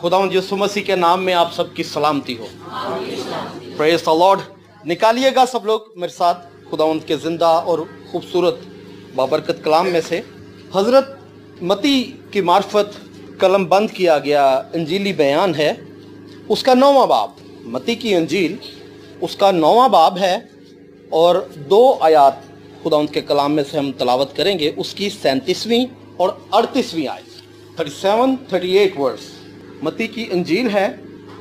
खुदावंद यीशु मसीह के नाम में आप सबकी सलामती हो। Praise the Lord. निकालिएगा सब लोग मेरे साथ खुदावंद के जिंदा और खूबसूरत बाबरकत कलाम में से हजरत मती की मार्फत कलम बंद किया गया इंजीली बयान है, उसका 9वां बाब। मती की इंजील उसका 9वां बाब है और 2 आयात खुदावंद के कलाम में से हम तलावत करेंगे। उसकी 37वीं और 38वीं आयत, 37-38 वर्स। मती की इंजील है,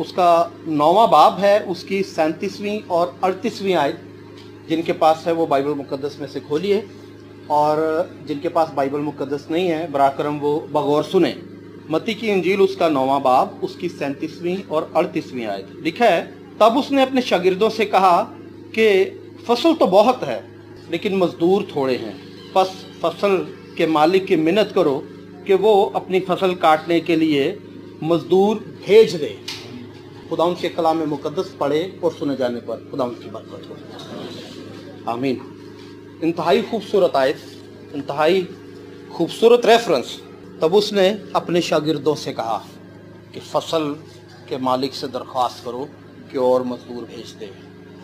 उसका 9वां बाब है, उसकी 37वीं और 38वीं आयत। जिनके पास है वो बाइबल मुकद्दस में से खोलिए, और जिनके पास बाइबल मुकद्दस नहीं है बराकरम वो बगौर सुने। मती की इंजील उसका 9वां बाब, उसकी 37वीं और 38वीं आयत। लिखा है, तब उसने अपने शागिर्दों से कहा कि फसल तो बहुत है लेकिन मजदूर थोड़े हैं। बस फसल के मालिक की मिन्नत करो कि वो अपनी फसल काटने के लिए मजदूर भेज दे। खुदावंद के कलाम में मुकद्दस पढ़े और सुने जाने पर खुदावंद की बरकत हो। आमीन। इंतहाई खूबसूरत आयत, इंतहाई खूबसूरत रेफरेंस। तब उसने अपने शागिर्दों से कहा कि फसल के मालिक से दरख्वास्त करो कि और मजदूर भेज दे।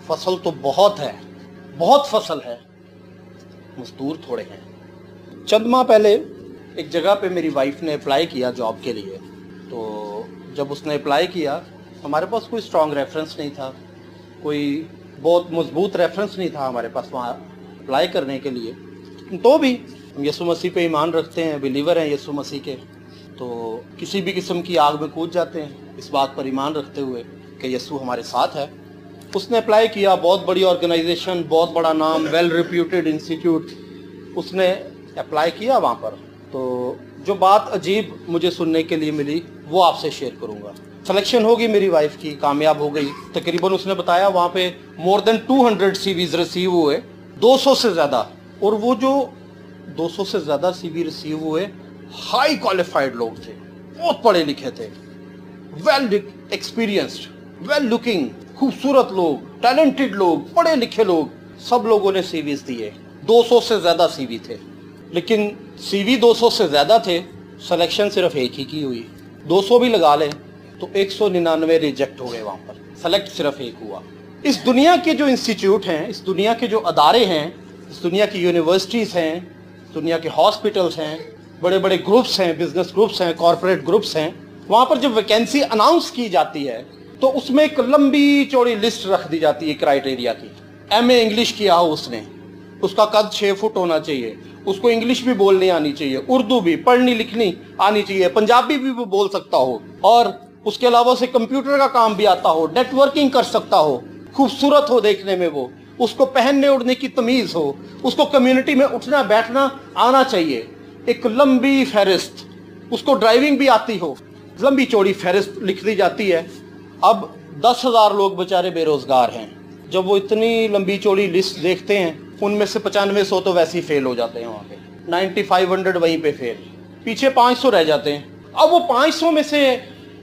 फसल तो बहुत है, बहुत फसल है, मजदूर थोड़े हैं। चंद माह पहले एक जगह पे मेरी वाइफ ने अप्लाई किया जॉब के लिए। तो जब उसने अप्लाई किया, हमारे पास कोई स्ट्रॉन्ग रेफरेंस नहीं था, कोई बहुत मजबूत रेफरेंस नहीं था हमारे पास वहाँ अप्लाई करने के लिए। तो भी हम यीशु मसीह पे ईमान रखते हैं, बिलीवर हैं यीशु मसीह के, तो किसी भी किस्म की आग में कूद जाते हैं इस बात पर ईमान रखते हुए कि यीशु हमारे साथ है। उसने अप्लाई किया, बहुत बड़ी ऑर्गेनाइजेशन, बहुत बड़ा नाम, वेल रिप्यूटेड इंस्टीट्यूट। उसने अप्लाई किया वहाँ पर। तो जो बात अजीब मुझे सुनने के लिए मिली वो आपसे शेयर करूँगा। सिलेक्शन होगी मेरी वाइफ की, कामयाब हो गई। तकरीबन उसने बताया वहाँ पे मोर देन 200 CVs रिसीव हुए, 200 से ज़्यादा। और वो जो 200 से ज़्यादा CV रिसीव हुए हाई क्वालिफाइड लोग थे, बहुत पढ़े लिखे थे, वेल एक्सपीरियंस्ड, वेल लुकिंग, खूबसूरत लोग, टैलेंटेड लोग, पढ़े लिखे लोग, सब लोगों ने CVs दिए। 200 से ज़्यादा CV थे, लेकिन CV 200 से ज़्यादा थे, सिलेक्शन सिर्फ एक ही की हुई। 200 भी लगा लें तो 199 रिजेक्ट हो गए वहाँ पर, सेलेक्ट सिर्फ एक हुआ। इस दुनिया के जो इंस्टीट्यूट हैं, इस दुनिया के जो अदारे हैं, इस दुनिया की यूनिवर्सिटीज़ हैं, इस दुनिया के हॉस्पिटल्स हैं, बड़े बड़े ग्रुप्स हैं, बिजनेस ग्रुप्स हैं, कॉरपोरेट ग्रुप्स हैं, वहाँ पर जब वैकेंसी अनाउंस की जाती है तो उसमें एक लंबी चौड़ी लिस्ट रख दी जाती है क्राइटेरिया की। MA इंग्लिश किया हो उसने, उसका कद 6 फुट होना चाहिए, उसको इंग्लिश भी बोलनी आनी चाहिए, उर्दू भी पढ़नी लिखनी आनी चाहिए, पंजाबी भी वो बोल सकता हो, और उसके अलावा उसे कंप्यूटर का काम भी आता हो, नेटवर्किंग कर सकता हो, खूबसूरत हो देखने में वो, उसको पहनने ओढ़ने की तमीज़ हो, उसको कम्युनिटी में उठना बैठना आना चाहिए। एक लंबी फहरिस्त, उसको ड्राइविंग भी आती हो, लंबी चौड़ी फहरिस्त लिख दी जाती है। अब 10,000 लोग बेचारे बेरोजगार हैं। जब वो इतनी लंबी चौड़ी लिस्ट देखते हैं, उनमें से 9500 तो वैसे ही फेल हो जाते हैं वहाँ पे, 9500 वहीं पे फेल, पीछे 500 रह जाते हैं। अब वो 500 में से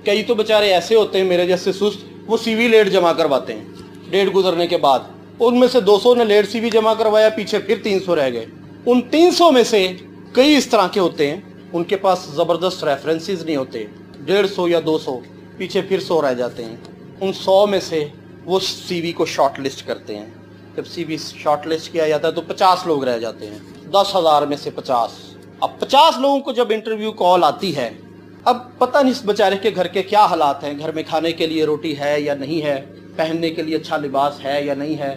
कई तो बेचारे ऐसे होते हैं मेरे जैसे सुस्त, वो CV लेट जमा करवाते हैं डेट गुजरने के बाद। उनमें से 200 ने लेट CV जमा करवाया, पीछे फिर 300 रह गए। उन 300 में से कई इस तरह के होते हैं, उनके पास ज़बरदस्त रेफरेंसेस नहीं होते, 150 या 200, पीछे फिर 100 रह जाते हैं। उन 100 में से वो CV को शॉर्ट लिस्ट करते हैं। जब CV शॉर्ट लिस्ट किया जाता है तो 50 लोग रह जाते हैं, 10,000 में से 50। अब 50 लोगों को जब इंटरव्यू कॉल आती है, अब पता नहीं इस बेचारे के घर के क्या हालात हैं, घर में खाने के लिए रोटी है या नहीं है, पहनने के लिए अच्छा लिबास है या नहीं है।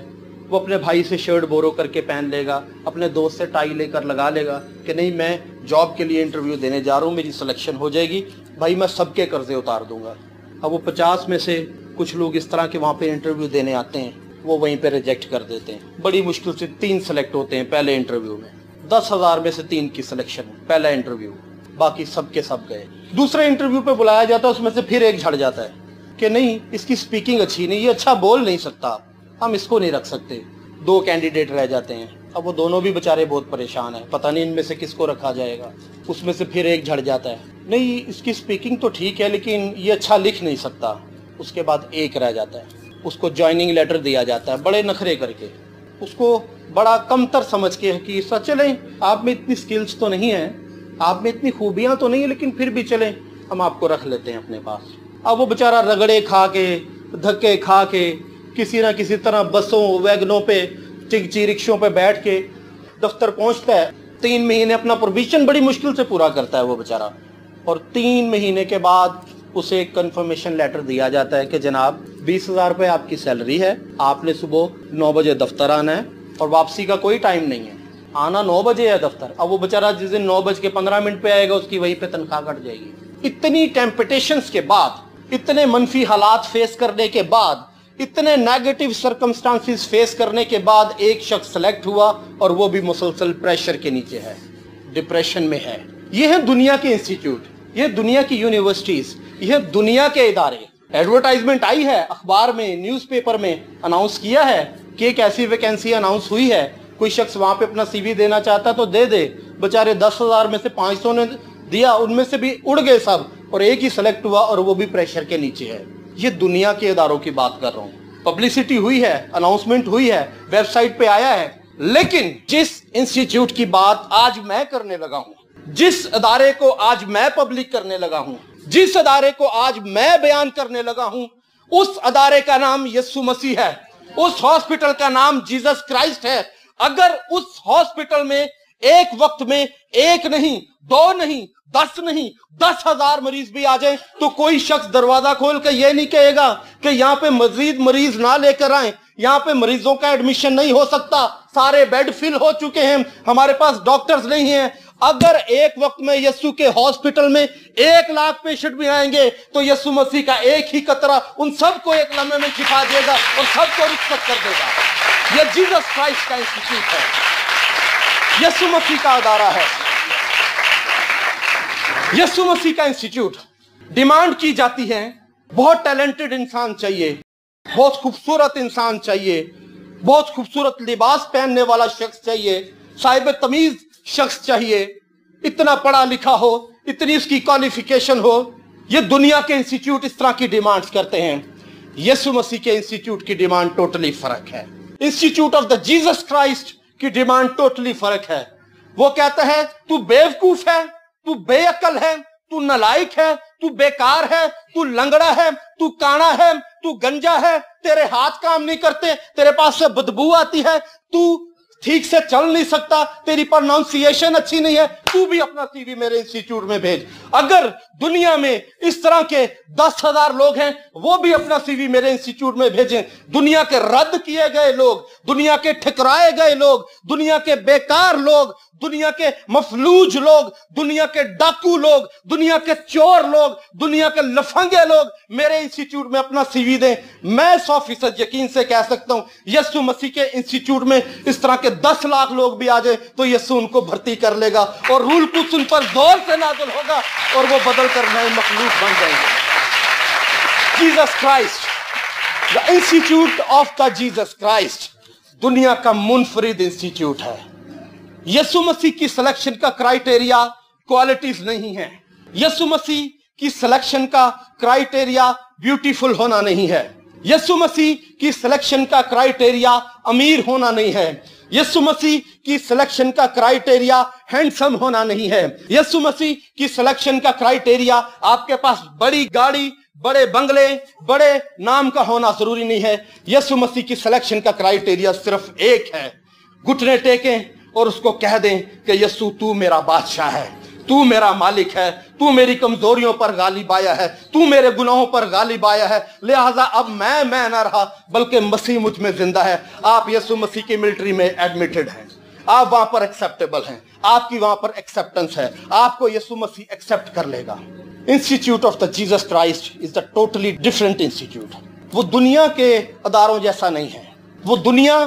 वो अपने भाई से शर्ट बोरो करके पहन लेगा, अपने दोस्त से टाई लेकर लगा लेगा कि नहीं मैं जॉब के लिए इंटरव्यू देने जा रहा हूँ, मेरी सिलेक्शन हो जाएगी, भाई मैं सबके कर्जे उतार दूंगा। अब वो 50 में से कुछ लोग इस तरह के वहाँ पे इंटरव्यू देने आते हैं, वो वहीं पे रिजेक्ट कर देते हैं। बड़ी मुश्किल से 3 सेलेक्ट होते हैं पहले इंटरव्यू में, 10,000 में से 3 की सिलेक्शन, पहला इंटरव्यू, बाकी सब के सब गए। दूसरे इंटरव्यू पे बुलाया जाता है, उसमें से फिर एक झड़ जाता है कि नहीं इसकी स्पीकिंग अच्छी नहीं, ये अच्छा बोल नहीं सकता, हम इसको नहीं रख सकते। 2 कैंडिडेट रह जाते हैं। अब वो दोनों भी बेचारे बहुत परेशान हैं, पता नहीं इनमें से किसको रखा जाएगा। उसमें से फिर एक झड़ जाता है, नहीं इसकी स्पीकिंग तो ठीक है लेकिन ये अच्छा लिख नहीं सकता। उसके बाद एक रह जाता है, उसको ज्वाइनिंग लेटर दिया जाता है बड़े नखरे करके, उसको बड़ा कमतर समझ के कि सच चलें आप में इतनी स्किल्स तो नहीं है, आप में इतनी खूबियाँ तो नहीं है, लेकिन फिर भी चलें हम आपको रख लेते हैं अपने पास। अब वो बेचारा रगड़े खा के, धक्के खा के, किसी ना किसी तरह बसों, वैगनों पे, चिकची रिक्शों पे बैठ के दफ्तर पहुंचता है। 3 महीने अपना प्रोविजन बड़ी मुश्किल से पूरा करता है वो बेचारा, और 3 महीने के बाद उसे एक कंफर्मेशन लेटर दिया जाता है कि जनाब 20,000 रुपये आपकी सैलरी है, आपने सुबह 9 बजे दफ्तर आना है और वापसी का कोई टाइम नहीं है, आना 9 बजे है दफ्तर। अब वो बेचारा जिस दिन 9:15 पे आएगा उसकी वहीं पे तनख्वाह कट जाएगी। इतनी टेम्पटेशंस के बाद, इतने मनफी हालात फेस करने के बाद, इतने नेगेटिव सर्कमस्टांसेस फेस करने के बाद एक शख्स सेलेक्ट हुआ और वो भी मुसलसल प्रेशर के नीचे है, डिप्रेशन में है। ये है दुनिया के इंस्टीट्यूट, ये दुनिया की यूनिवर्सिटीज, ये दुनिया के इदारे। एडवर्टाइजमेंट आई है अखबार में, न्यूज़पेपर में अनाउंस किया है कि एक ऐसी वैकेंसी अनाउंस हुई है, कोई शख्स वहां पे अपना CV देना चाहता तो दे दे। बेचारे 10,000 में से 500 ने दिया, उनमें से भी उड़ गए सब, और एक ही सेलेक्ट हुआ और वो भी प्रेशर के नीचे है। ये दुनिया के इदारों की बात कर रहा हूँ। पब्लिसिटी हुई है, अनाउंसमेंट हुई है, वेबसाइट पे आया है, लेकिन जिस इंस्टीट्यूट की बात आज मैं करने लगा हूँ, जिस अदारे को आज मैं पब्लिक करने लगा हूँ, जिस अदारे को आज मैं बयान करने लगा हूँ, उस अदारे का नाम यीशु मसीह है, उस हॉस्पिटल का नाम जीसस क्राइस्ट है। अगर उस हॉस्पिटल में एक वक्त में 1 नहीं, 2 नहीं, 10 नहीं, 10,000 मरीज भी आ जाए तो कोई शख्स दरवाजा खोल के ये नहीं कहेगा कि यहाँ पे मजीद मरीज ना लेकर आए, यहाँ पे मरीजों का एडमिशन नहीं हो सकता, सारे बेड फिल हो चुके हैं, हमारे पास डॉक्टर्स नहीं हैं। अगर एक वक्त में यीशु के हॉस्पिटल में 1 लाख पेशेंट भी आएंगे तो यीशु मसीह का एक ही कतरा उन सबको एक लम्हे में छिपा देगा और सबको रिक्शत कर देगा। यह जीसस क्राइस्ट का इंस्टीट्यूट है, यीशु मसीह का अदारा है, यीशु मसीह का इंस्टीट्यूट। डिमांड की जाती है, बहुत टैलेंटेड इंसान चाहिए, बहुत खूबसूरत इंसान चाहिए, बहुत खूबसूरत लिबास पहनने वाला शख्स चाहिए, साहिब तमीज शख्स चाहिए, इतना पढ़ा लिखा हो, इतनी उसकी क्वालिफिकेशन हो। ये दुनिया के इंस्टीट्यूट इस तरह की डिमांड्स करते हैं। यीशु मसीह के इंस्टीट्यूट की डिमांड टोटली फर्क है। Institute of the Jesus Christ की डिमांड टोटली फर्क है। वो कहता है तू बेवकूफ है, तू बेअकल है, तू नालायक है, तू बेकार है, तू लंगड़ा है, तू काना है, तू गंजा है, तेरे हाथ काम नहीं करते, तेरे पास से बदबू आती है, तू ठीक से चल नहीं सकता, तेरी प्रोनाउंसिएशन अच्छी नहीं है, तू भी अपना CV मेरे इंस्टीट्यूट में भेज। अगर दुनिया में इस तरह के 10,000 लोग हैं, वो भी अपना CV मेरे इंस्टीट्यूट में भेजें। दुनिया के रद्द किए गए लोग, दुनिया के ठुकराए गए लोग, दुनिया के बेकार लोग, दुनिया के मफलूज लोग, दुनिया के डाकू लोग, दुनिया के चोर लोग, दुनिया के लफंगे लोग मेरे इंस्टीट्यूट में अपना CV दें। मैं 100% यकीन से कह सकता हूं, यीशु मसीह के इंस्टीट्यूट में इस तरह के 10 लाख लोग भी आ जाए तो यीशु उनको भर्ती कर लेगा और रूल कुछ उन पर दौर से नाज़िल होगा और वो बदल कर नए मखलूक बन जाएंगे। Jesus Christ, the institute of the Jesus Christ दुनिया का मुनफरिद इंस्टीट्यूट है। यीशु मसीह की सिलेक्शन का क्राइटेरिया क्वालिटीज नहीं है। यीशु मसीह की सिलेक्शन का क्राइटेरिया ब्यूटीफुल होना नहीं है। यीशु मसीह की सिलेक्शन का क्राइटेरिया अमीर होना नहीं है। यीशु मसीह की सिलेक्शन का क्राइटेरिया हैंडसम होना नहीं है। यीशु मसीह की सिलेक्शन का क्राइटेरिया आपके पास बड़ी गाड़ी, बड़े बंगले, बड़े नाम का होना जरूरी नहीं है। यीशु मसीह की सिलेक्शन का क्राइटेरिया सिर्फ एक है, घुटने टेकें और उसको कह दें कि यीशु तू मेरा बादशाह है, तू मेरा मालिक है, तू मेरी कमजोरियों पर गालिब आया है, तू मेरे गुनाहों पर गालिब आया है, लिहाजा अब मैं ना रहा बल्कि मसीह मुझ में जिंदा है। आप यीशु मसीह की मिलिट्री में एडमिटेड हैं, आप वहां पर एक्सेप्टेबल हैं, आपकी वहां पर एक्सेप्टेंस है, आपको यीशु मसीह एक्सेप्ट कर लेगा। Institute of the Jesus Christ is the totally different institute. वो दुनिया के अदारों जैसा नहीं है, वो दुनिया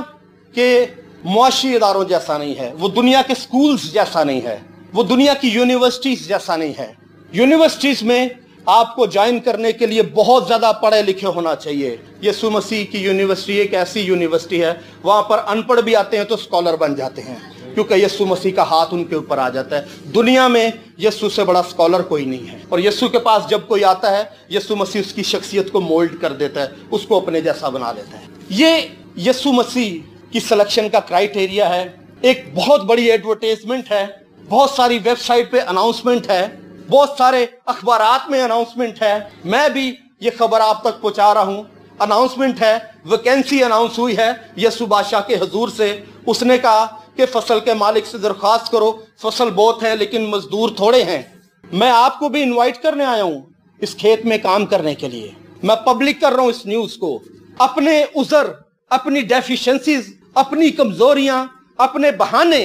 के मुआशी इदारों जैसा नहीं है, वो दुनिया के स्कूल्स जैसा नहीं है, वो दुनिया की यूनिवर्सिटीज जैसा नहीं है। यूनिवर्सिटीज में आपको ज्वाइन करने के लिए बहुत ज्यादा पढ़े लिखे होना चाहिए। यीशु मसीह की यूनिवर्सिटी एक ऐसी यूनिवर्सिटी है, वहां पर अनपढ़ भी आते हैं तो स्कॉलर बन जाते हैं, क्योंकि यीशु मसीह का हाथ उनके ऊपर आ जाता है। दुनिया में यीशु से बड़ा स्कॉलर कोई नहीं है, और यीशु के पास जब कोई आता है, यीशु मसीह उसकी शख्सियत को मोल्ड कर देता है, उसको अपने जैसा बना लेता है। ये यीशु मसीह की सिलेक्शन का क्राइटेरिया है। एक बहुत बड़ी एडवर्टाइजमेंट है, बहुत सारी वेबसाइट पे अनाउंसमेंट है, बहुत सारे अखबारात में अनाउंसमेंट है। मैं भी ये खबर आप तक पहुंचा रहा हूं। अनाउंसमेंट है, वैकेंसी अनाउंस हुई है यसु बादशाह के हजूर से। उसने कहा कि फसल के मालिक से दरख्वास्त करो, फसल बहुत है लेकिन मजदूर थोड़े हैं। मैं आपको भी इनवाइट करने आया हूं इस खेत में काम करने के लिए। मैं पब्लिक कर रहा हूं इस न्यूज को। अपने उज़र, अपनी डेफिशिएंसीज, अपनी कमजोरियां, अपने बहाने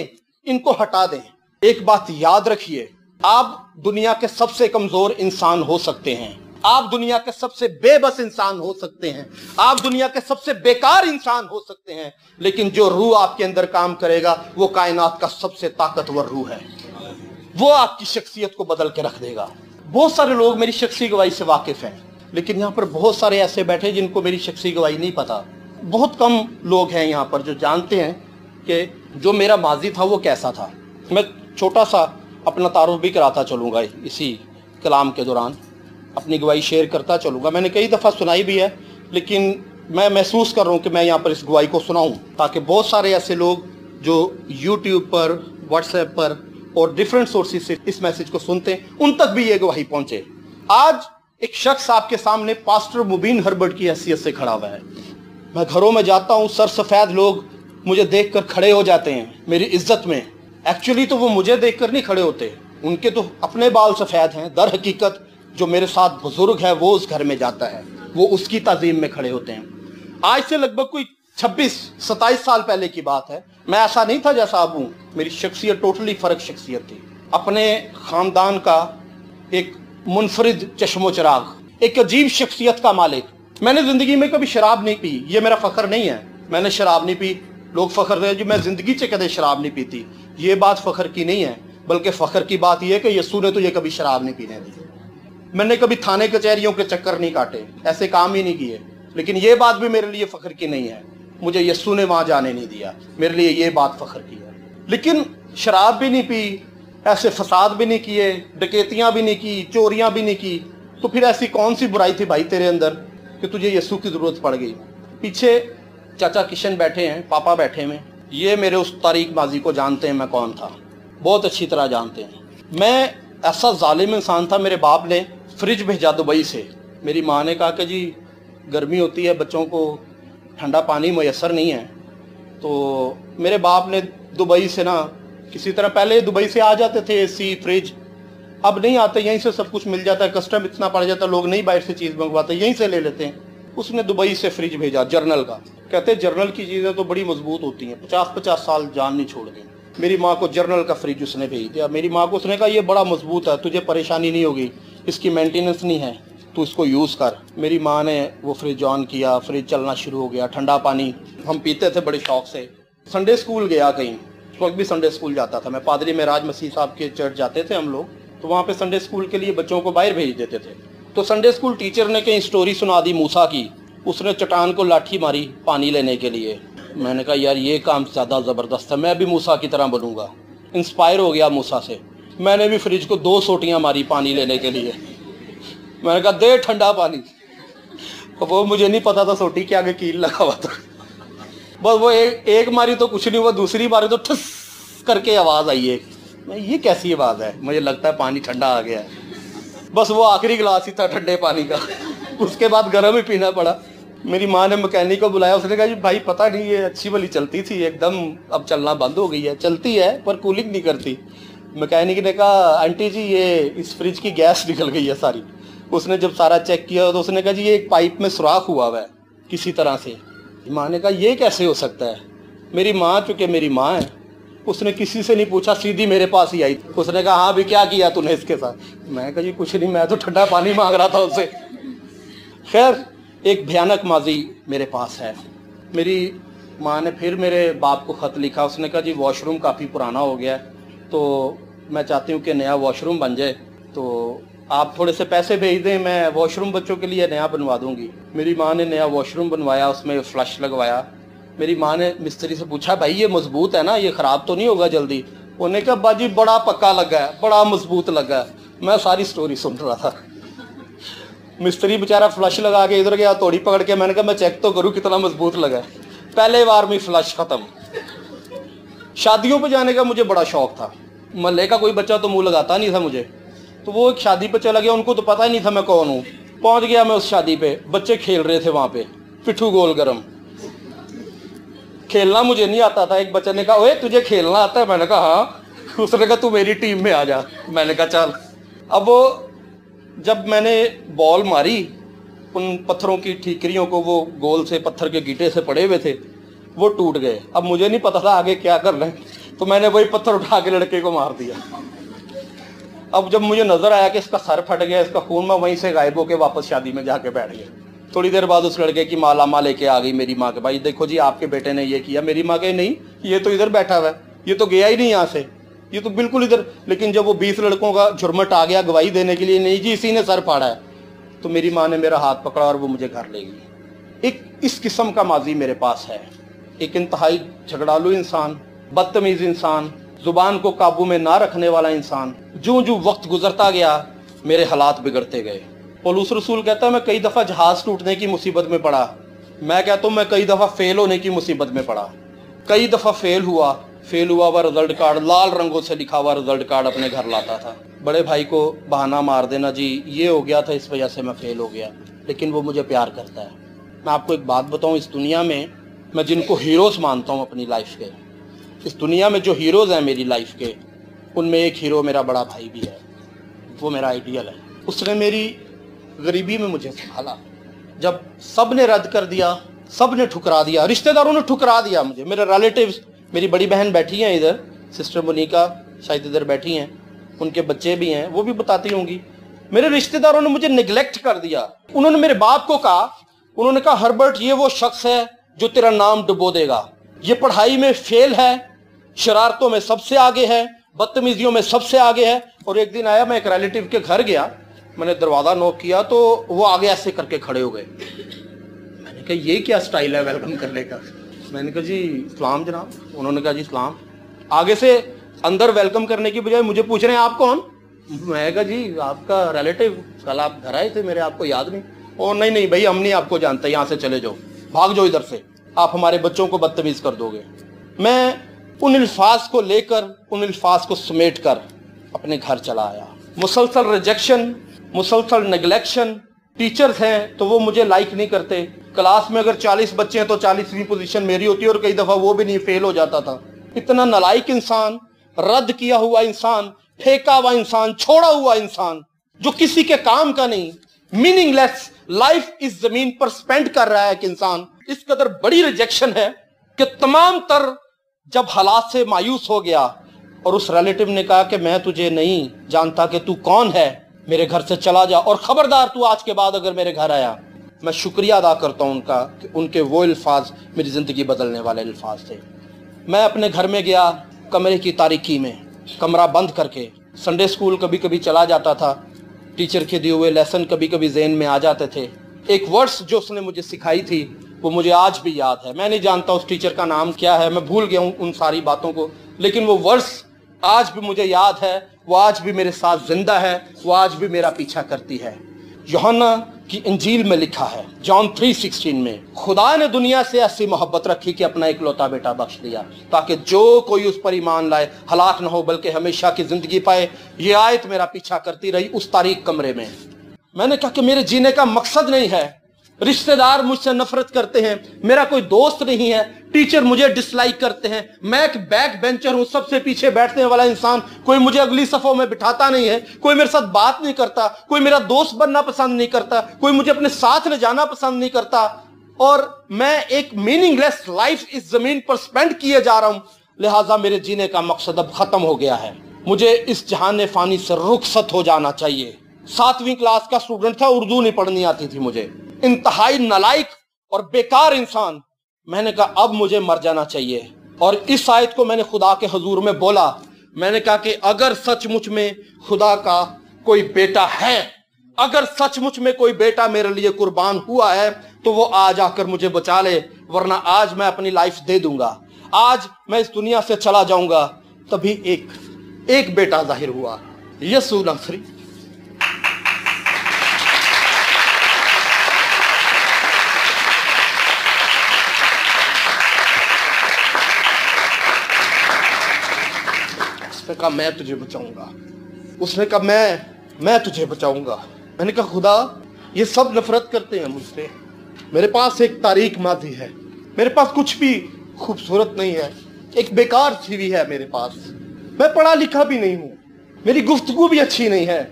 इनको हटा दें। एक बात याद रखिए, आप दुनिया के सबसे कमजोर इंसान हो सकते हैं, आप दुनिया के सबसे बेबस इंसान हो सकते हैं, आप दुनिया के सबसे बेकार इंसान हो सकते हैं, लेकिन जो रूह आपके अंदर काम करेगा वो कायनात का सबसे ताकतवर रूह है। वो आपकी शख्सियत को बदल के रख देगा। बहुत सारे लोग मेरी शख्सी गवाही से वाकिफ हैं, लेकिन यहाँ पर बहुत सारे ऐसे बैठे जिनको मेरी शख्सी गवाही नहीं पता। बहुत कम लोग हैं यहाँ पर जो जानते हैं कि जो मेरा माजी था वो कैसा था। मैं छोटा सा अपना तारुफ भी कराता चलूँगा, इसी कलाम के दौरान अपनी गवाही शेयर करता चलूँगा। मैंने कई दफ़ा सुनाई भी है, लेकिन मैं महसूस कर रहा हूँ कि मैं यहाँ पर इस गवाही को सुनाऊँ, ताकि बहुत सारे ऐसे लोग जो यूट्यूब पर, व्हाट्सएप पर और डिफरेंट सोर्सेज से इस मैसेज को सुनते हैं, उन तक भी ये गवाही पहुँचे। आज एक शख्स आपके सामने पास्टर मुबीन हर्बर्ट की हैसियत से खड़ा हुआ है। मैं घरों में जाता हूँ, सर सफ़ेद लोग मुझे देखकर खड़े हो जाते हैं मेरी इज्जत में। एक्चुअली तो वो मुझे देखकर नहीं खड़े होते, उनके तो अपने बाल सफ़ेद हैं। दर हकीकत जो मेरे साथ बुजुर्ग है वो उस घर में जाता है, वो उसकी ताज़ीम में खड़े होते हैं। आज से लगभग कोई 26-27 साल पहले की बात है। मैं ऐसा नहीं था जैसा अब हूँ। मेरी शख्सियत टोटली फ़र्क शख्सियत थी। अपने ख़ानदान का एक मुनफरिद चश्मो चिराग, एक अजीब शख्सियत का मालिक। मैंने ज़िंदगी में कभी शराब नहीं पी, ये मेरा फ़ख्र नहीं है। मैंने शराब नहीं पी, लोग फ़ख्र है जी मैं ज़िंदगी से कदे शराब नहीं पीती। ये बात फ़ख्र की नहीं है, बल्कि फ़ख्र की बात यह है कि यस्सू ने तो ये कभी शराब नहीं पीने दी। मैंने कभी थाने कचहरियों के चक्कर नहीं काटे, ऐसे काम ही नहीं किए, लेकिन ये बात भी मेरे लिए फ़ख्र की नहीं है। मुझे यस्सू ने वहाँ जाने नहीं दिया, मेरे लिए ये बात फ़ख्र की है। लेकिन शराब भी नहीं पी, ऐसे फसाद भी नहीं किए, डकैतियाँ भी नहीं की, चोरियाँ भी नहीं की, तो फिर ऐसी कौन सी बुराई थी भाई तेरे अंदर कि तुझे यस्सू की ज़रूरत पड़ गई। पीछे चाचा किशन बैठे हैं, पापा बैठे हैं, ये मेरे उस तारीख माजी को जानते हैं मैं कौन था, बहुत अच्छी तरह जानते हैं। मैं ऐसा जालिम इंसान था, मेरे बाप ने फ्रिज भेजा दुबई से। मेरी माँ ने कहा कि जी गर्मी होती है, बच्चों को ठंडा पानी मैसर नहीं है, तो मेरे बाप ने दुबई से ना किसी तरह, पहले दुबई से आ जाते थे एसी फ्रिज, अब नहीं आते, यहीं से सब कुछ मिल जाता है। कस्टम इतना पड़ जाता है, लोग नहीं बाहर से चीज़ मंगवाते, यहीं से ले लेते हैं। उसने दुबई से फ्रिज भेजा जर्नल का। कहते जर्नल की चीज़ें तो बड़ी मजबूत होती हैं, 50-50 साल जान नहीं छोड़ती। मेरी माँ को जर्नल का फ्रिज उसने भेज दिया। मेरी माँ को उसने कहा ये बड़ा मजबूत है, तुझे परेशानी नहीं होगी, इसकी मेंटेनेंस नहीं है, तू इसको यूज़ कर। मेरी माँ ने वो फ्रिज ऑन किया, फ्रिज चलना शुरू हो गया। ठंडा पानी हम पीते थे बड़े शौक से। संडे स्कूल गया कहीं, उस वक्त भी संडे स्कूल जाता था मैं, पादरी महराज मसीह साहब के चर्च जाते थे हम लोग, तो वहाँ पे संडे स्कूल के लिए बच्चों को बाहर भेज देते थे। तो संडे स्कूल टीचर ने कहीं स्टोरी सुना दी मूसा की, उसने चट्टान को लाठी मारी पानी लेने के लिए। मैंने कहा यार ये काम ज़्यादा ज़बरदस्त है, मैं भी मूसा की तरह बनूंगा। इंस्पायर हो गया मूसा से, मैंने भी फ्रिज को 2 सोटियां मारी पानी लेने के लिए। मैंने कहा दे ठंडा पानी, तो वो मुझे नहीं पता था सोटी के आगे कील लगा हुआ था। बस वो एक मारी तो कुछ नहीं हुआ, दूसरी मारी तो ठस करके आवाज़ आई है। ये कैसी आवाज़ है, मुझे लगता है पानी ठंडा आ गया है। बस वो आखिरी गिलास ही था ठंडे पानी का, उसके बाद गर्म ही पीना पड़ा। मेरी माँ ने मैकेनिक को बुलाया, उसने कहा जी भाई पता नहीं ये अच्छी वाली चलती थी एकदम अब चलना बंद हो गई है, चलती है पर कूलिंग नहीं करती। मैकेनिक ने कहा आंटी जी ये इस फ्रिज की गैस निकल गई है सारी। उसने जब सारा चेक किया तो उसने कहा जी ये एक पाइप में सुराख हुआ है किसी तरह से। माँ ने कहा ये कैसे हो सकता है। मेरी माँ चूँकि मेरी माँ है, उसने किसी से नहीं पूछा, सीधी मेरे पास ही आई। उसने कहा हाँ भी क्या किया तूने इसके साथ। मैं कहा जी कुछ नहीं, मैं तो ठंडा पानी मांग रहा था उससे। खैर एक भयानक माजी मेरे पास है। मेरी माँ ने फिर मेरे बाप को ख़त लिखा, उसने कहा जी वॉशरूम काफ़ी पुराना हो गया है, तो मैं चाहती हूँ कि नया वॉशरूम बन जाए, तो आप थोड़े से पैसे भेज दें, मैं वॉशरूम बच्चों के लिए नया बनवा दूँगी। मेरी माँ ने नया वॉशरूम बनवाया, उसमें फ्लश लगवाया। मेरी माँ ने मिस्त्री से पूछा भाई ये मजबूत है ना, ये ख़राब तो नहीं होगा जल्दी। उन्होंने कहा बाजी बड़ा पक्का लगा है, बड़ा मजबूत लगा है। मैं सारी स्टोरी सुन रहा था। मिस्त्री बेचारा फ्लश लगा के इधर गया, तोड़ी पकड़ के। मैंने कहा मैं चेक तो करूँ कितना मजबूत लगा है। पहले बार में फ्लश ख़त्म। शादियों पे जाने का मुझे बड़ा शौक था, महल्ले का कोई बच्चा तो मुंह लगाता नहीं था मुझे, तो वो एक शादी पे चला गया, उनको तो पता ही नहीं था मैं कौन हूँ। पहुंच गया मैं उस शादी पे, बच्चे खेल रहे थे वहां पे पिट्ठू गोल गरम। खेलना मुझे नहीं आता था। एक बच्चे ने कहा, ओए तुझे खेलना आता है? मैंने कहा हाँ। उसने कहा तू मेरी टीम में आ जा। मैंने कहा चल। अब वो जब मैंने बॉल मारी, उन पत्थरों की ठीकरियों को, वो गोल से पत्थर के गीटे से पड़े हुए थे, वो टूट गए। अब मुझे नहीं पता था आगे क्या करना है, तो मैंने वही पत्थर उठा के लड़के को मार दिया। अब जब मुझे नजर आया कि इसका सर फट गया, इसका खून, मैं वहीं से गायब होके वापस शादी में जाके बैठ गया। थोड़ी देर बाद उस लड़के की माँ लामा लेके आ गई मेरी माँ के, भाई देखो जी आपके बेटे ने ये किया। मेरी माँ कहे नहीं, ये तो इधर बैठा हुआ है, ये तो गया ही नहीं यहाँ से, ये तो बिल्कुल इधर। लेकिन जब वो 20 लड़कों का झुरमट आ गया गवाही देने के लिए, नहीं जी इसी ने सर फाड़ा है, तो मेरी माँ ने मेरा हाथ पकड़ा और वो मुझे घर ले गई। एक इस किस्म का माजी मेरे पास है। एक इंतहाई झगड़ालू इंसान, बदतमीज इंसान, जुबान को काबू में ना रखने वाला इंसान। जो जो वक्त गुजरता गया मेरे हालात बिगड़ते गए। पौलुस रसूल कहता है मैं कई दफा जहाज टूटने की मुसीबत में पड़ा। मैं कहता हूँ मैं कई दफा फेल होने की मुसीबत में पड़ा। कई दफा फेल हुआ हुआ रिजल्ट कार्ड, लाल रंगों से लिखा हुआ रिजल्ट कार्ड अपने घर लाता था। बड़े भाई को बहाना मार देना, जी ये हो गया था इस वजह से मैं फेल हो गया, लेकिन वो मुझे प्यार करता है। मैं आपको एक बात बताऊं, इस दुनिया में मैं जिनको हीरोज मानता हूं अपनी लाइफ के, इस दुनिया में जो हीरोज हैं मेरी लाइफ के, उनमें एक हीरो मेरा बड़ा भाई भी है। वो मेरा आइडियल है। उसने मेरी गरीबी में मुझे संभाला। जब सब ने रद्द कर दिया, सब ने ठुकरा दिया, रिश्तेदारों ने ठुकरा दिया मुझे, मेरे रिलेटिव्स, मेरी बड़ी बहन बैठी हैं इधर, सिस्टर मोनिका शायद इधर बैठी हैं, उनके बच्चे भी हैं, वो भी बताती होंगी। मेरे रिश्तेदारों ने मुझे निगलेक्ट कर दिया। उन्होंने मेरे बाप को कहा, उन्होंने कहा हर्बर्ट ये वो शख्स है जो तेरा नाम डुबो देगा, ये पढ़ाई में फेल है, शरारतों में सबसे आगे है, बदतमीजियों में सबसे आगे है। और एक दिन आया, मैं एक रिलेटिव के घर गया, मैंने दरवाजा नॉक किया तो वो आगे ऐसे करके खड़े हो गए। मैंने कहा ये क्या स्टाइल है वेलकम करने का? मैंने कहा जी सलाम जनाब। उन्होंने कहा जी सलाम। आगे से अंदर वेलकम करने की बजाय मुझे पूछ रहे हैं आप कौन? मैं कहा जी आपका रिलेटिव, कल आप घर आए थे मेरे, आपको याद नहीं? ओ नहीं नहीं भाई हम नहीं आपको जानते, यहाँ से चले जाओ, भाग जाओ इधर से, आप हमारे बच्चों को बदतमीज कर दोगे। मैं उन अल्फाज को लेकर, उन अल्फाज को समेट कर अपने घर चला आया। मुसलसल रिजेक्शन, मुसलसल नेग्लेक्शन। टीचर्स हैं तो वो मुझे लाइक नहीं करते। क्लास में अगर 40 बच्चे हैं तो 40वीं पोजीशन मेरी होती है और कई दफा वो भी नहीं, फेल हो जाता था। इतना नालायक इंसान, रद्द किया हुआ इंसान, फेंका हुआ इंसान, छोड़ा हुआ इंसान, जो किसी के काम का नहीं, मीनिंगलेस लाइफ इस जमीन पर स्पेंड कर रहा है कि इंसान। इस कदर बड़ी रिजेक्शन है कि तमाम तर जब हालात से मायूस हो गया और उस रिलेटिव ने कहा कि मैं तुझे नहीं जानता कि तू कौन है, मेरे घर से चला जा और खबरदार तू आज के बाद अगर मेरे घर आया। मैं शुक्रिया अदा करता हूं उनका कि उनके वो अल्फाज मेरी जिंदगी बदलने वाले अल्फाज थे। मैं अपने घर में गया, कमरे की तारीकी में कमरा बंद करके, संडे स्कूल कभी कभी चला जाता था, टीचर के दिए हुए लेसन कभी कभी ज़हन में आ जाते थे। एक वर्ड्स जो उसने मुझे सिखाई थी वो मुझे आज भी याद है। मैं नहीं जानता उस टीचर का नाम क्या है, मैं भूल गया हूँ उन सारी बातों को, लेकिन वो वर्ड्स आज भी मुझे याद है, वो आज भी मेरे साथ जिंदा है, वो आज भी मेरा पीछा करती है। यूहन्ना की इंजील में लिखा है, जॉन 3:16 में, खुदा ने दुनिया से ऐसी मोहब्बत रखी कि अपना इकलौता बेटा बख्श दिया ताकि जो कोई उस पर ईमान लाए हलाक न हो बल्कि हमेशा की जिंदगी पाए। ये आयत मेरा पीछा करती रही उस तारीक कमरे में। मैंने कहा कि मेरे जीने का मकसद नहीं है, रिश्तेदार मुझसे नफरत करते हैं, मेरा कोई दोस्त नहीं है, टीचर मुझे डिसलाइक करते हैं, मैं एक बैक बेंचर हूं, सबसे पीछे बैठने वाला इंसान, कोई मुझे अगली सफों में बिठाता नहीं है, कोई मेरे साथ बात नहीं करता, कोई मेरा दोस्त बनना पसंद नहीं करता, कोई मुझे अपने साथ ले जाना पसंद नहीं करता, और मैं एक मीनिंगलेस लाइफ इस जमीन पर स्पेंड किए जा रहा हूं। लिहाजा मेरे जीने का मकसद अब खत्म हो गया है, मुझे इस जहान फानी से रुखसत हो जाना चाहिए। 7वीं क्लास का स्टूडेंट था, उर्दू नहीं पढ़नी आती थी मुझे, इंतहाई नालायक और बेकार इंसान। मैंने कहा अब मुझे मर जाना चाहिए, और इस आयत को मैंने खुदा के हुजूर में बोला। मैंने कहा कि अगर सचमुच में खुदा का कोई बेटा है, अगर सचमुच में कोई बेटा मेरे लिए कुर्बान हुआ है तो वो आज आकर मुझे बचा ले, वरना आज मैं अपनी लाइफ दे दूंगा, आज मैं इस दुनिया से चला जाऊंगा। तभी एक बेटा जाहिर हुआ, यसू नसरी। उसने कहा मैं तुझे बचाऊंगा, उसने कहा मैं तुझे बचाऊंगा। मैंने कहा खुदा ये सब नफरत करते हैं मुझसे। मेरे पास एक तारीख माजी है, मेरे पास कुछ भी खूबसूरत नहीं है, एक बेकार सीवी है मेरे पास। मैं पढ़ा लिखा भी नहीं हूँ, मेरी गुफ्तगू भी अच्छी नहीं है,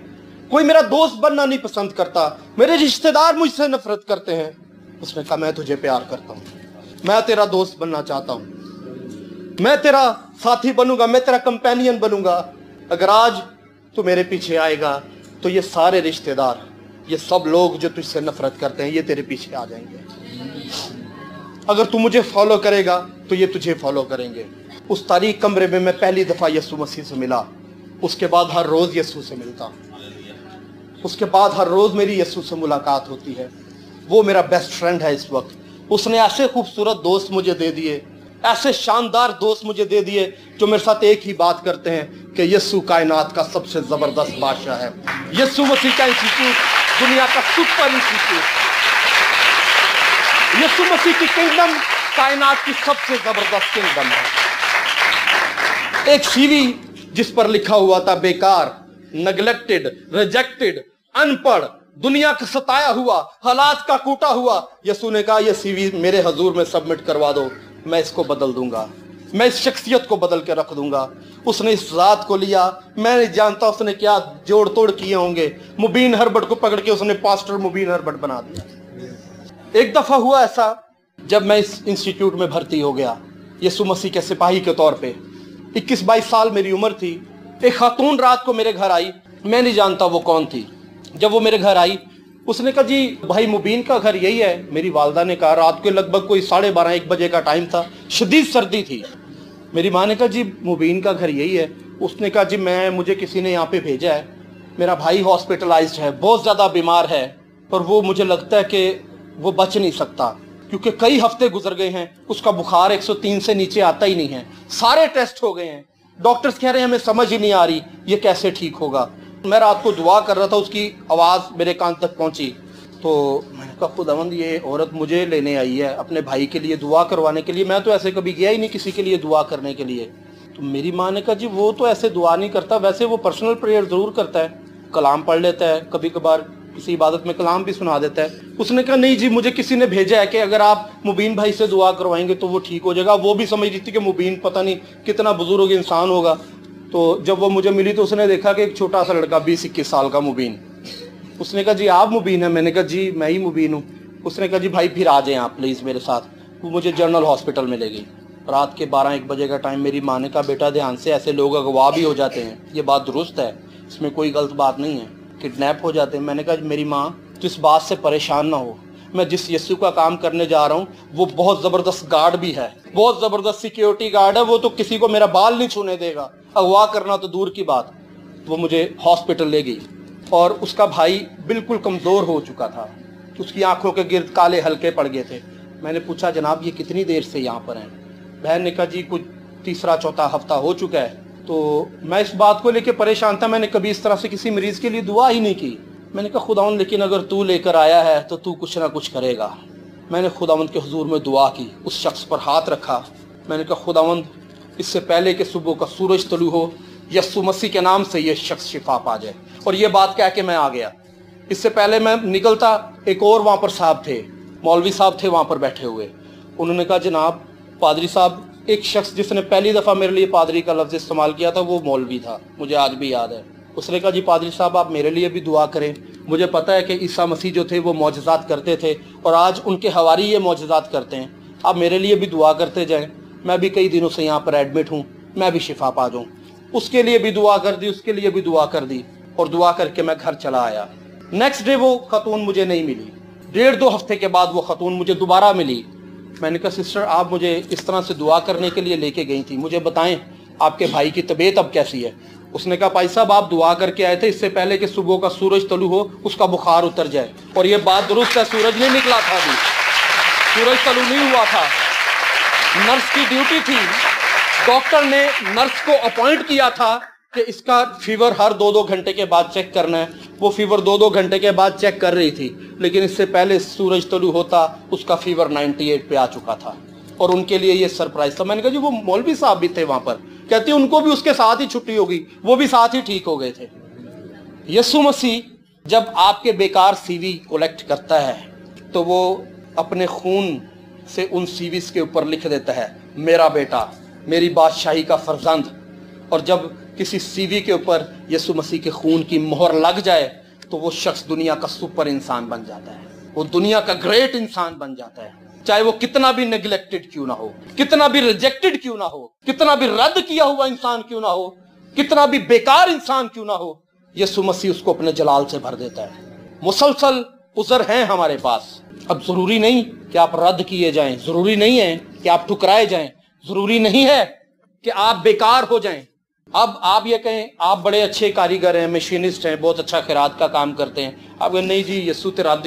कोई मेरा दोस्त बनना नहीं पसंद करता, मेरे रिश्तेदार मुझसे नफरत करते हैं। उसने कहा मैं तुझे प्यार करता हूँ, मैं तेरा दोस्त बनना चाहता हूँ, मैं तेरा साथी बनूंगा, मैं तेरा कंपेनियन बनूंगा। अगर आज तू मेरे पीछे आएगा तो ये सारे रिश्तेदार, ये सब लोग जो तुझसे नफरत करते हैं, ये तेरे पीछे आ जाएंगे। अगर तू मुझे फॉलो करेगा तो ये तुझे फॉलो करेंगे। उस तारीख कमरे में मैं पहली दफा यीशु मसीह से मिला। उसके बाद हर रोज यीशु से मिलता, उसके बाद हर रोज मेरी यीशु से मुलाकात होती है। वो मेरा बेस्ट फ्रेंड है इस वक्त। उसने ऐसे खूबसूरत दोस्त मुझे दे दिए, ऐसे शानदार दोस्त मुझे दे दिए जो मेरे साथ एक ही बात करते हैं कि यीशु कायनात का सबसे जबरदस्त बादशाह है। यीशु मसीह का इंस्टीट्यूट दुनिया का सुपर इंस्टीट्यूट, यीशु मसीह की किंगडम कायनात की सबसे जबरदस्त किंगडम है। एक सीवी जिस पर लिखा हुआ था बेकार, नेग्लेक्टेड, रिजेक्टेड, अनपढ़, दुनिया का सताया हुआ, हालात का कूटा हुआ। यीशु ने कहा ये सीवी मेरे हजूर में सबमिट करवा दो, मैं इसको बदल दूंगा, मैं इस शख्सियत को बदल के रख दूंगा। उसने इस रात को लिया, मैं नहीं जानता उसने क्या जोड़ तोड़ किए होंगे। मुबीन हरबट को पकड़ के उसने पास्टर मुबीन हरबट बना दिया। एक दफा हुआ ऐसा, जब मैं इस इंस्टीट्यूट में भर्ती हो गया यीशु मसीह के सिपाही के तौर पे, 21-22 साल मेरी उम्र थी। एक खातून रात को मेरे घर आई, मैं नहीं जानता वो कौन थी। जब वो मेरे घर आई, उसने कहा जी भाई मुबीन का घर यही है। मेरी वालदा ने कहा, रात के लगभग कोई 12:30-1 बजे का टाइम था, शदीद सर्दी थी। मेरी माँ ने कहा जी मुबीन का घर यही है। उसने कहा जी मुझे किसी ने यहाँ पे भेजा है, मेरा भाई हॉस्पिटलाइज्ड है, बहुत ज़्यादा बीमार है, और वो मुझे लगता है कि वो बच नहीं सकता, क्योंकि कई हफ्ते गुजर गए हैं, उसका बुखार 103 से नीचे आता ही नहीं है, सारे टेस्ट हो गए हैं, डॉक्टर्स कह रहे हैं हमें समझ ही नहीं आ रही ये कैसे ठीक होगा। मैं रात को दुआ कर रहा था, उसकी आवाज़ मेरे कान तक पहुंची, तो मैंने कहा खुदावंद ये औरत मुझे लेने आई है अपने भाई के लिए दुआ करवाने के लिए, मैं तो ऐसे कभी गया ही नहीं किसी के लिए दुआ करने के लिए। तो मेरी माँ ने कहा जी वो तो ऐसे दुआ नहीं करता, वैसे वो पर्सनल प्रेयर ज़रूर करता है, कलाम पढ़ लेता है, कभी कभार किसी इबादत में कलाम भी सुना देता है। उसने कहा नहीं जी मुझे किसी ने भेजा है कि अगर आप मुबीन भाई से दुआ करवाएंगे तो वो ठीक हो जाएगा। वो भी समझ रही थी कि मुबीन पता नहीं कितना बुजुर्ग इंसान होगा। तो जब वो मुझे मिली तो उसने देखा कि एक छोटा सा लड़का 20-21 साल का मुबीन। उसने कहा जी आप मुबीन हैं? मैंने कहा जी मैं ही मुबीन हूँ। उसने कहा जी भाई फिर आ जाएं आप प्लीज़ मेरे साथ। वो मुझे जनरल हॉस्पिटल में ले गई। रात के 12-1 बजे का टाइम। मेरी माँ ने कहा बेटा ध्यान से, ऐसे लोग अगवा भी हो जाते हैं, ये बात दुरुस्त है, इसमें कोई गलत बात नहीं है, किडनैप हो जाते हैं। मैंने कहा मेरी माँ तो इस बात से परेशान ना हो, मैं जिस यीशु का काम करने जा रहा हूँ वो बहुत ज़बरदस्त गार्ड भी है, बहुत ज़बरदस्त सिक्योरिटी गार्ड है, वो तो किसी को मेरा बाल नहीं छूने देगा, अगवा करना तो दूर की बात। वो मुझे हॉस्पिटल ले गई और उसका भाई बिल्कुल कमज़ोर हो चुका था, उसकी आंखों के गिर्द काले हल्के पड़ गए थे। मैंने पूछा जनाब ये कितनी देर से यहाँ पर हैं? बहन ने कहा जी कुछ 3-4 हफ्ता हो चुका है। तो मैं इस बात को लेकर परेशान था, मैंने कभी इस तरह से किसी मरीज़ के लिए दुआ ही नहीं की। मैंने कहा खुदावंद लेकिन अगर तू लेकर आया है तो तू कुछ ना कुछ करेगा। मैंने खुदावंद के हुजूर में दुआ की, उस शख्स पर हाथ रखा। मैंने कहा खुदावंद इससे पहले कि सुबह का सूरज तलू हो यीशु मसीह के नाम से ये शख्स शिफा पा जाए। और ये बात कह के मैं आ गया। इससे पहले मैं निकलता, एक और वहाँ पर साहब थे, मौलवी साहब थे वहाँ पर बैठे हुए। उन्होंने कहा जनाब पादरी साहब, एक शख्स जिसने पहली दफ़ा मेरे लिए पादरी का लफ्ज़ इस्तेमाल किया था वो मौलवी था, मुझे आज भी याद है। उसने कहा जी पादरी साहब आप मेरे लिए भी दुआ करें, मुझे पता है कि ईसा मसीह जो थे वो मौजज़ात करते थे और आज उनके हवारी ये मौजज़ात करते हैं, आप मेरे लिए भी दुआ करते जाएं। मैं भी कई दिनों से यहाँ पर एडमिट हूँ, मैं भी शिफा पा जाऊँ। उसके लिए भी दुआ कर दी, उसके लिए भी दुआ कर दी और दुआ करके मैं घर चला आया। नेक्स्ट डे वो खतून मुझे नहीं मिली। 1.5-2 हफ्ते के बाद वो खतून मुझे दोबारा मिली। मैंने कहा सिस्टर आप मुझे इस तरह से दुआ करने के लिए लेके गई थी, मुझे बताएं आपके भाई की तबीयत अब कैसी है? उसने कहा भाई साहब आप दुआ करके आए थे इससे पहले कि सुबह का सूरज तलू हो उसका बुखार उतर जाए। और ये बात दुरुस्त है, सूरज नहीं निकला था अभी, सूरज तलू नहीं हुआ था। नर्स की ड्यूटी थी, डॉक्टर ने नर्स को अपॉइंट किया था कि इसका फीवर हर 2-2 घंटे के बाद चेक करना है। वो फीवर 2-2 घंटे के बाद चेक कर रही थी, लेकिन इससे पहले सूरज तलू होता उसका फीवर 98 पे आ चुका था और उनके लिए ये सरप्राइज था। मैंने कहा जी वो मौलवी साहब भी थे वहां पर, कहती उनको भी उसके साथ ही छुट्टी होगी, वो भी साथ ही ठीक हो गए थे। यीशु मसीह जब आपके बेकार सीवी कलेक्ट करता है तो वो अपने खून से उन सीवीज के ऊपर लिख देता है मेरा बेटा, मेरी बादशाही का फर्जंद। और जब किसी सीवी के ऊपर यीशु मसीह के खून की मोहर लग जाए तो वो शख्स दुनिया का सुपर इंसान बन जाता है, वो दुनिया का ग्रेट इंसान बन जाता है। चाहे वो कितना भी नेग्लेक्टेड क्यों ना हो, कितना भी रिजेक्टेड क्यों ना हो, कितना भी रद्द किया हुआ इंसान क्यों ना हो, कितना भी बेकार इंसान क्यों ना हो, यीशु मसीह उसको अपने जलाल से भर देता है। मुसलसल उज़र हैं हमारे पास। अब जरूरी नहीं कि आप रद्द किए जाएं, जरूरी नहीं है कि आप ठुकराए जाएं, जरूरी नहीं है कि आप बेकार हो जाएं। अब आप ये कहें आप बड़े अच्छे कारीगर हैं, मशीनिस्ट हैं, बहुत अच्छा खैरात का काम करते हैं, आप कहें नहीं जी यीशु तो रद्द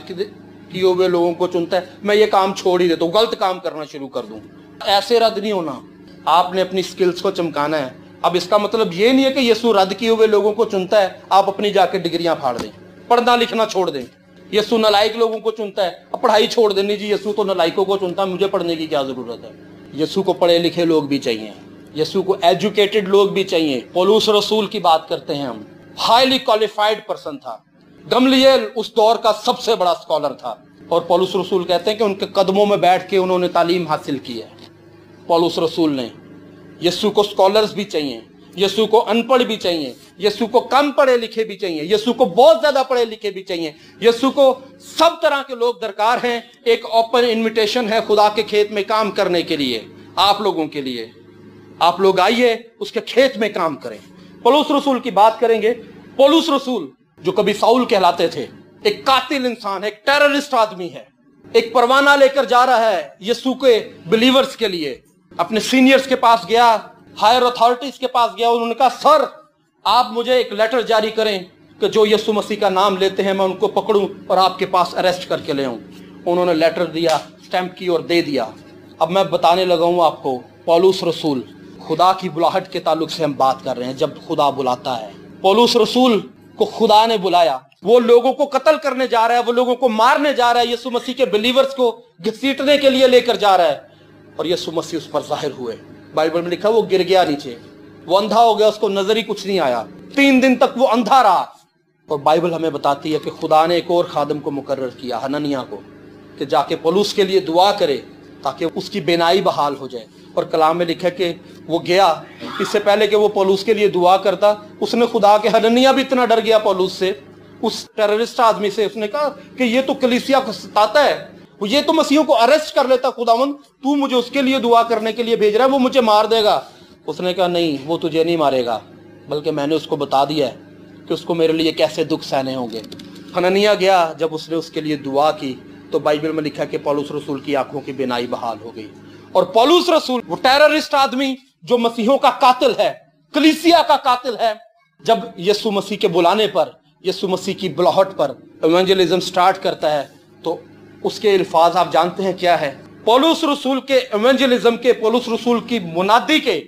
किए हुए लोगों को चुनता है, मैं ये काम छोड़ ही देता हूँ, गलत काम करना शुरू कर दूं। ऐसे रद्द नहीं होना, आपने अपनी स्किल्स को चमकाना है। अब इसका मतलब ये नहीं है कि यीशु रद्द किए हुए लोगों को चुनता है, आप अपनी जाके डिग्रियां फाड़ दें, पढ़ना लिखना छोड़ दें। यीशु नालायक लोगों को चुनता है, अब पढ़ाई छोड़ देनी जी, यीशु तो नालायकों को चुनता है, मुझे पढ़ने की क्या जरूरत है। यीशु को पढ़े लिखे लोग भी चाहिए, यीशु को एजुकेटेड लोग भी चाहिए। पौलुस रसूल की बात करते हैं हम, हाईली क्वालिफाइड पर्सन था। गमलिएल उस दौर का सबसे बड़ा स्कॉलर था और पौलुस रसूल कहते हैं कि उनके कदमों में बैठ के उन्होंने तालीम हासिल की है। पौलुस रसूल ने, यीशु को स्कॉलर्स भी चाहिए, यीशु को अनपढ़ भी चाहिए, यीशु को कम पढ़े लिखे भी चाहिए, यीशु को बहुत ज्यादा पढ़े लिखे भी चाहिए, यीशु को सब तरह के लोग दरकार हैं। एक ओपन इनविटेशन है खुदा के खेत में काम करने के लिए, आप लोगों के लिए। आप लोग आइए उसके खेत में काम करें। पौलुस रसूल की बात करेंगे। पौलुस रसूल जो कभी साउल कहलाते थे, एक कातिल इंसान, एक टेररिस्ट आदमी है, एक परवाना लेकर जा रहा है यीशु के बिलीवर्स के लिए। अपने सीनियर्स के पास गया, हायर अथॉरिटीज के पास गया, उन्होंने कहा सर आप मुझे एक लेटर जारी करें कि जो यीशु मसीह का नाम लेते हैं मैं उनको पकड़ूं और आपके पास अरेस्ट करके ले आऊं। उन्होंने लेटर दिया, स्टैंप की और दे दिया। अब मैं बताने लगा हूं आपको, पौलुस रसूल, खुदा की बुलाहट के ताल्लुक से हम बात कर रहे हैं। जब खुदा बुलाता है, पौलुस रसूल को खुदा ने बुलाया, वो लोगों को कत्ल करने जा रहा है, वो लोगों को मारने जा रहा है, यीशु मसीह के बिलीवर्स को घसीटने के लिए लेकर जा रहा है और यीशु मसीह उस पर जाहिर हुए। बाइबल में लिखा वो गिर गया नीचे, वो अंधा हो गया, उसको नजर ही कुछ नहीं आया, 3 दिन तक वो अंधा रहा। और बाइबल हमें बताती है कि खुदा ने एक और खादम को मुकर्रर किया, हननिया को, कि जाके पौलुस के लिए दुआ करे ताकि उसकी बेनाई बहाल हो जाए। और कलाम में लिखा कि वो गया, इससे पहले कि वो पौलुस के लिए दुआ करता, उसने खुदा के, हननिया भी इतना डर गया पौलुस से, उस टेररिस्ट आदमी से, उसने कहा कि ये तो कलीसिया को सताता है, ये तो मसीहों को अरेस्ट कर लेता, खुदावन तू मुझे उसके लिए दुआ करने के लिए भेज रहा है, वो मुझे मार देगा। उसने कहा नहीं, वो तुझे नहीं मारेगा, बल्कि मैंने उसको बता दिया है कि उसको मेरे लिए कैसे दुख सहने होंगे। हननिया गया, जब उसने उसके लिए दुआ की तो बाइबल में लिखा कि पौलुस रसूल की आंखों की बिनाई बहाल हो गई। और पौलुस रसूल, वो टेररिस्ट आदमी जो मसीहों का कातिल है, कलीसिया का कातिल है, जब यीशु मसीह के बुलाने पर, यीशु मसीह की बुलाहट पर इवेंजलिज्म स्टार्ट करता है तो उसके अल्फाज आप जानते हैं क्या है? पौलुस रसूल के इवेंजलिज्म के, पौलुस रसूल की मुनादी के,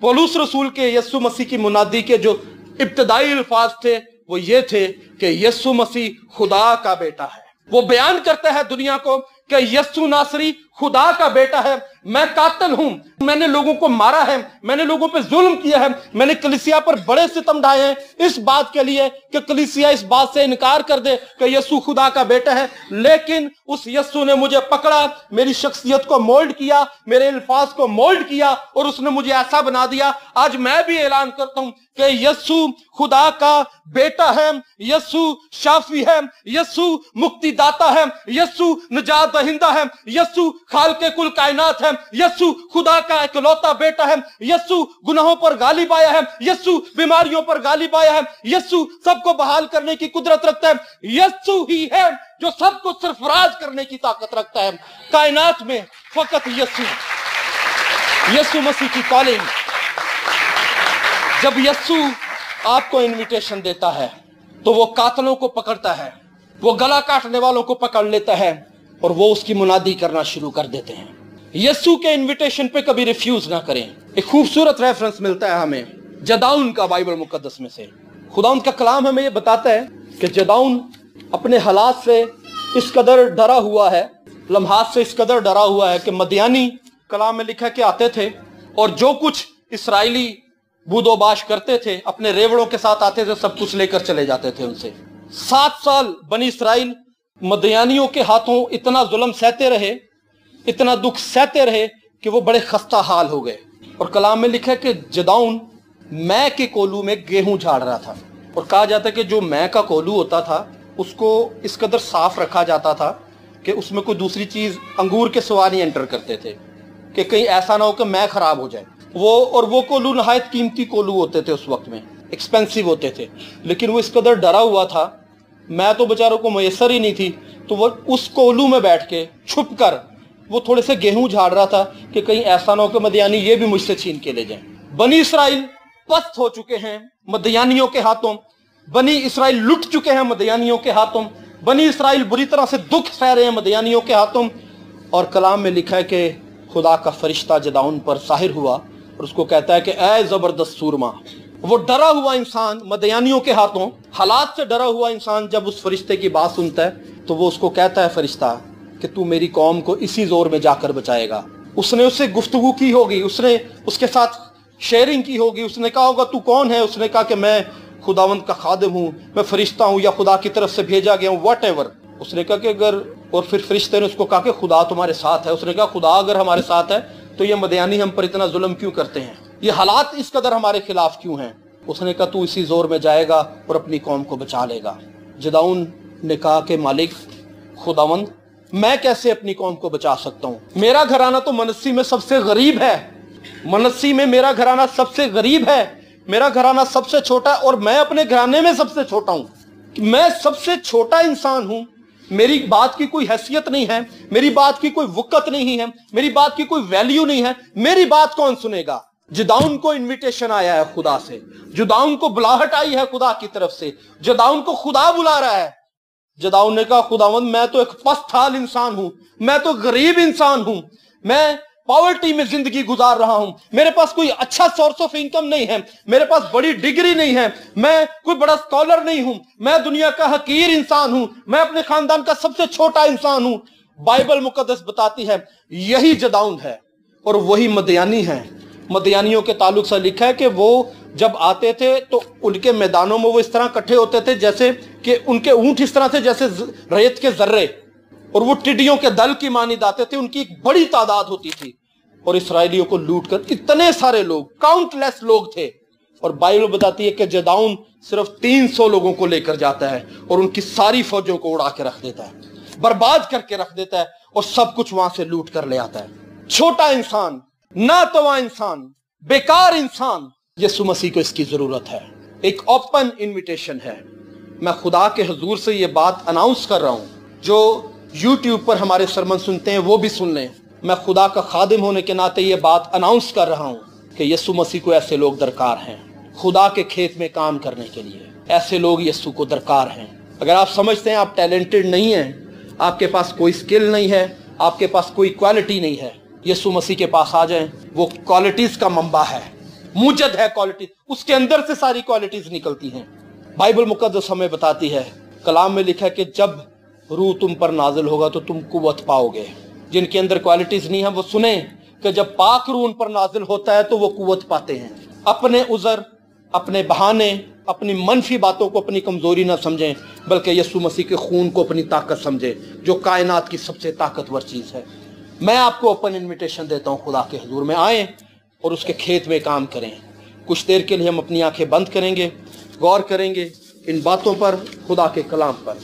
पौलुस रसूल के यीशु मसीह की मुनादी के जो इब्तदाई अल्फाज थे वो ये थे कि यीशु मसीह खुदा का बेटा है। वो बयान करता है दुनिया को कि यीशु नासरी खुदा का बेटा है। मैं कातिल हूं, मैंने लोगों को मारा है, मैंने लोगों पे जुल्म किया है, मैंने कलीसिया पर बड़े सितम ढाए हैं इस बात के लिए कि कलीसिया इस बात से इनकार कर दे कि यीशु खुदा का बेटा है। लेकिन उस यीशु ने मुझे पकड़ा, मेरी शख्सियत को मोल्ड किया, मेरे अल्फाज को मोल्ड किया और उसने मुझे ऐसा बना दिया। आज मैं भी ऐलान करता हूं कि यीशु खुदा का बेटा है, यीशु शाफी है, यीशु मुक्तिदाता है, यीशु निजात दहिंदा है, यीशु खालिक़े कुल कायनात है, यीशु खुदा का इकलौता बेटा है, यीशु गुनाहों पर गालिब आया है, यीशु बीमारियों पर गालिब आया है, यीशु सबको बहाल करने की कुदरत रखता है। यीशु ही है जो सबको सरफराज करने की ताकत रखता है। कायनात में फकत यीशु मसीह की कॉलिंग। जब यीशु आपको इनविटेशन देता है तो वो कातलों को पकड़ता है, वो गला काटने वालों को पकड़ लेता है और वो उसकी मुनादी करना शुरू कर देते हैं। यीशु के इनविटेशन पे कभी रिफ्यूज ना करें। एक खूबसूरत रेफरेंस मिलता है हमें जदाउन का बाइबल मुकद्दस में से। खुदाउन का कलाम हमें ये बताता है कि जदाउन अपने हालात से इस कदर डरा हुआ है, लम्हात से इस कदर डरा हुआ है कि मदियानी, कलाम में लिखा कि आते थे और जो कुछ इसराइली बूदोबाश करते थे अपने रेवड़ों के साथ आते थे, सब कुछ लेकर चले जाते थे उनसे, 7 साल बनी इसराइल मदयानियों के हाथों इतना जुल्म सहते रहे, इतना दुख सहते रहे कि वो बड़े खस्ता हाल हो गए। और कलाम में लिखा है कि जदाउन मैं के कोलू में गेहूं झाड़ रहा था। और कहा जाता है कि जो मैं का कोलू होता था उसको इस कदर साफ रखा जाता था कि उसमें कोई दूसरी चीज अंगूर के सिवा नहीं एंटर करते थे कि कहीं ऐसा ना हो कि मैं खराब हो जाए। वो कोलू नहायत कीमती कोलू होते थे, उस वक्त में एक्सपेंसिव होते थे, लेकिन वो इस कदर डरा हुआ था, मैं तो बेचारों को मैसर ही नहीं थी, तो वो उस कोलू में बैठ के छुप कर वो थोड़े से गेहूं झाड़ रहा था कि कहीं ऐसा ना हो कि मदयानी ये भी मुझसे छीन के ले जाएं। बनी इसराइल पस्त हो चुके हैं मदयानियों के हाथों, बनी इसराइल लुट चुके हैं मदयानियों के हाथों, बनी इसराइल बुरी तरह से दुख सह रहे हैं मदयानियों के हाथों। और कलाम में लिखा है कि खुदा का फरिश्ता जदाउन पर साहिर हुआ और उसको कहता है कि ऐ जबरदस्त सूरमा। वो डरा हुआ इंसान मदयानियों के हाथों, हालात से डरा हुआ इंसान जब उस फरिश्ते की बात सुनता है तो वो उसको कहता है फरिश्ता कि तू मेरी कौम को इसी जोर में जाकर बचाएगा। उसने उससे गुफ्तगू की होगी, उसने उसके साथ शेयरिंग की होगी, उसने कहा होगा तू कौन है, उसने कहा कि मैं खुदावंद का खादिम हूँ, मैं फरिश्ता हूँ या खुदा की तरफ से भेजा गया हूँ, वट एवर। उसने कहा कि अगर, और फिर फरिश्ते ने उसको कहा कि खुदा तुम्हारे साथ है। उसने कहा खुदा अगर हमारे साथ है तो ये मदयानी हम पर इतना जुल्म क्यों करते हैं, ये हालात इस कदर हमारे खिलाफ क्यों हैं। उसने कहा तू इसी जोर में जाएगा और अपनी कौम को बचा लेगा। जदाउन ने कहा कि मालिक खुदावंद मैं कैसे अपनी कौम को बचा सकता हूँ, मेरा घराना तो मनस्सी में सबसे गरीब है, मनस्सी में मेरा घराना सबसे गरीब है, मेरा घराना सबसे छोटा है और मैं अपने घराने में सबसे छोटा हूँ, मैं सबसे छोटा इंसान हूँ, मेरी बात की कोई हैसियत नहीं है, मेरी बात की कोई वक़्त नहीं है, मेरी बात की कोई वैल्यू नहीं है, मेरी बात कौन सुनेगा। जदाउन को इनविटेशन आया है खुदा से, जदाउन को बुलाहट आई है खुदा की तरफ से, जदाउन को खुदा बुला रहा है। जदाउन ने कहा खुदावंद मैं तो एक पस्त-हाल इंसान हूं, मैं तो गरीब इंसान हूं, मैं पॉवर्टी में जिंदगी गुजार रहा हूं, मेरे पास कोई अच्छा सोर्स ऑफ इनकम नहीं है, मेरे पास बड़ी डिग्री नहीं है, मैं कोई बड़ा स्कॉलर नहीं हूं, मैं दुनिया का हकीर इंसान हूं, मैं अपने खानदान का सबसे छोटा इंसान हूं। बाइबल मुकद्दस बताती है यही जदाउन है और वही मदयानी है। मदयानियों के ताल्लुक से लिखा है कि वो जब आते थे तो उनके मैदानों में वो इस तरह इकट्ठे होते थे जैसे कि उनके ऊंट इस तरह थे जैसे रेत के जर्रे, और वो टिड्डियों के दल की मानिंद आते थे, उनकी एक बड़ी तादाद होती थी और इसराइलियों को लूट कर इतने सारे लोग, काउंटलेस लोग थे। और बाइबल बताती है कि जदाउन सिर्फ 300 लोगों को लेकर जाता है और उनकी सारी फौजों को उड़ा के रख देता है, बर्बाद करके रख देता है और सब कुछ वहां से लूट कर ले आता है। छोटा इंसान, नातवा इंसान, बेकार इंसान, यीशु मसीह को इसकी जरूरत है। एक ओपन इनविटेशन है। मैं खुदा के हुजूर से ये बात अनाउंस कर रहा हूं, जो यूट्यूब पर हमारे सरमन सुनते हैं वो भी सुन लें। मैं खुदा का खादिम होने के नाते ये बात अनाउंस कर रहा हूं कि यीशु मसीह को ऐसे लोग दरकार हैं खुदा के खेत में काम करने के लिए। ऐसे लोग यीशु को दरकार हैं। अगर आप समझते हैं आप टैलेंटेड नहीं हैं, आपके पास कोई स्किल नहीं है, आपके पास कोई क्वालिटी नहीं है, यीशु मसीह के पास आ जाएं। वो क्वालिटीज का मंबा है, मुजद है क्वालिटी, उसके अंदर से सारी क्वालिटीज निकलती हैं। बाइबल मुकद्दस हमें बताती है, कलाम में लिखा है कि जब रूह तुम पर नाजिल होगा तो तुम कुव्वत पाओगे। जिनके अंदर क्वालिटीज नहीं है वो सुने कि जब पाक रूह उन पर नाजिल होता है तो वो कुव्वत पाते हैं। अपने उज़र, अपने बहाने, अपनी मनफी बातों को अपनी कमजोरी ना समझें, बल्कि यीशु मसीह के खून को अपनी ताकत समझें, जो कायनात की सबसे ताकतवर चीज है। मैं आपको ओपन इनविटेशन देता हूं, खुदा के हुजूर में आए और उसके खेत में काम करें। कुछ देर के लिए हम अपनी आंखें बंद करेंगे, गौर करेंगे इन बातों पर, खुदा के कलाम पर।